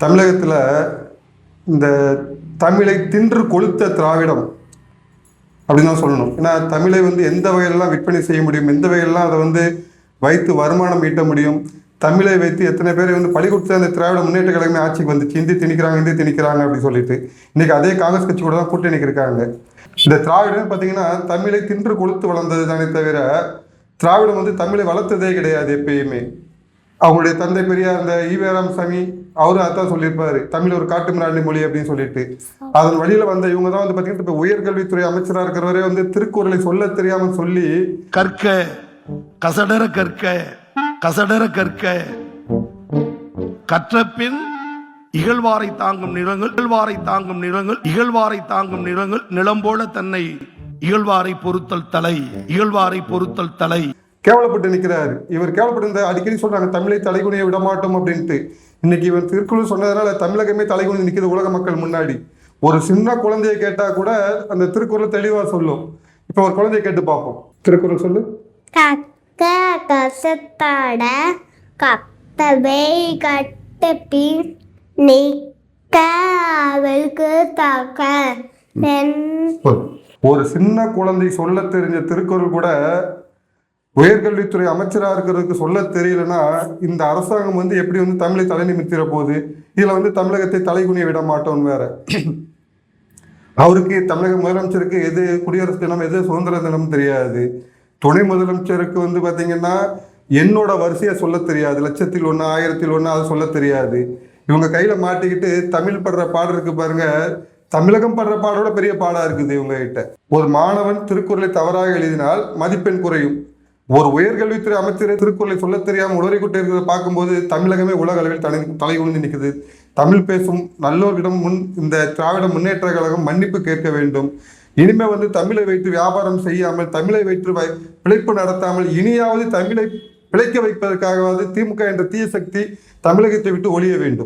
தமிழகத்தில் இந்த தமிழை தின்று கொளுத்த திராவிடம் அப்படின்னு தான் சொல்லணும். ஏன்னா தமிழை எந்த வகையிலலாம் விற்பனை செய்ய முடியும், எந்த வகையிலலாம் அதை வைத்து வருமானம் ஈட்ட முடியும், தமிழை வைத்து எத்தனை பேரை பழி கொடுத்து அந்த திராவிட முன்னேற்ற கழகமே ஆட்சிக்கு வந்துச்சு. இந்தி திணிக்கிறாங்க அப்படின்னு சொல்லிட்டு இன்னைக்கு அதே காங்கிரஸ் கட்சி கூட தான் கூட்டணி இருக்காங்க. இந்த திராவிடம் பார்த்தீங்கன்னா தமிழை தின்று கொளுத்து வளர்ந்தது தானே தவிர திராவிடம் தமிழை வளர்த்ததே கிடையாது எப்பயுமே. அவங்களுடைய தந்தை பெரியார் அந்த ஈவே ராமசாமி அவரும் அதான் சொல்லியிருப்பாரு, தமிழ் ஒரு காட்டு மிராண்டி மொழி அப்படின்னு சொல்லிட்டு. அதன் வழியில இவங்க தான் பார்த்தீங்கன்னா இப்போ உயர்கல்வித்துறை அமைச்சராக இருக்கிறவரே திருக்குறளை சொல்ல தெரியாமல் சொல்லி கற்க கசடர கற்க கசடர கற்க கற்றபின் இகழ்வாரை தாங்கும் நிலங்கள் இகழ்வாரை தாங்கும் நிலங்கள் இகழ்வாரை தாங்கும் நிலங்கள் நிலம் போல தன்னை இகழ்வாரை பொறுத்தல் தலை இகழ்வாரை பொறுத்தல் தலை கேவலப்பட்டு நிற்கிறாரு. இவர் கேவலப்பட்டு அடிக்கடி சொல்றாங்க தமிழை தலைகுனிய விட மாட்டோம் அப்படின்ட்டு. இன்னைக்கு இவன் திருக்குறள் சொன்னதுனால தமிழகமே தலைகுனி நிற்கிறது உலக மக்கள் முன்னாடி. ஒரு சின்ன குழந்தைய கேட்டா கூட அந்த திருக்குறள் தெளிவா சொல்லும். இப்ப ஒரு குழந்தைய கேட்டு பார்ப்போம். திருக்குறள் சொல்லு. கற்க கசத்தட கத்தவை கட்டபின் நிற்க அவளுக்கு தக்க. ஒரு சின்ன குழந்தை சொல்ல தெரிஞ்ச திருக்குறள் கூட உயர்கல்வித்துறை அமைச்சராக இருக்கிறதுக்கு சொல்ல தெரியலன்னா இந்த அரசாங்கம் எப்படி தமிழை தலை நிமித்திர போகுது. இதுல தமிழகத்தை தலைகுனிய விட மாட்டோம் வேற. அவருக்கு தமிழக முதலமைச்சருக்கு எது குடியரசு தினம் எது சுதந்திர தினம் தெரியாது. துணை முதலமைச்சருக்கு பார்த்தீங்கன்னா என்னோட வரிசையை சொல்ல தெரியாது, லட்சத்தில் 1 1000 1 அது சொல்ல தெரியாது. இவங்க கையில மாட்டிக்கிட்டு தமிழ் படுற பாடம் இருக்கு பாருங்க, தமிழகம் படுற பாடோட பெரிய பாடா இருக்குது இவங்க கிட்ட. ஒரு மாணவன் திருக்குறளை தவறாக எழுதினால் மதிப்பெண் குறையும். ஒரு உயர்கல்வித்துறை அமைச்சரை திருக்குறளை சொல்ல தெரியாமல் உளறிக்கொண்டே இருக்கிறத பார்க்கும்போது தமிழகமே உலக அளவில் தலை குனிந்து நிற்குது. தமிழ் பேசும் நல்லோரிடம் இந்த திராவிட முன்னேற்ற கழகம் மன்னிப்பு கேட்க வேண்டும். இனிமே தமிழை வைத்து வியாபாரம் செய்யாமல், தமிழை வைத்து பிழைப்பு நடத்தாமல், இனியாவது தமிழை பிழைக்க வைப்பதற்காகவாவது திமுக என்ற தீய சக்தி தமிழகத்தை விட்டு ஒழிய வேண்டும்.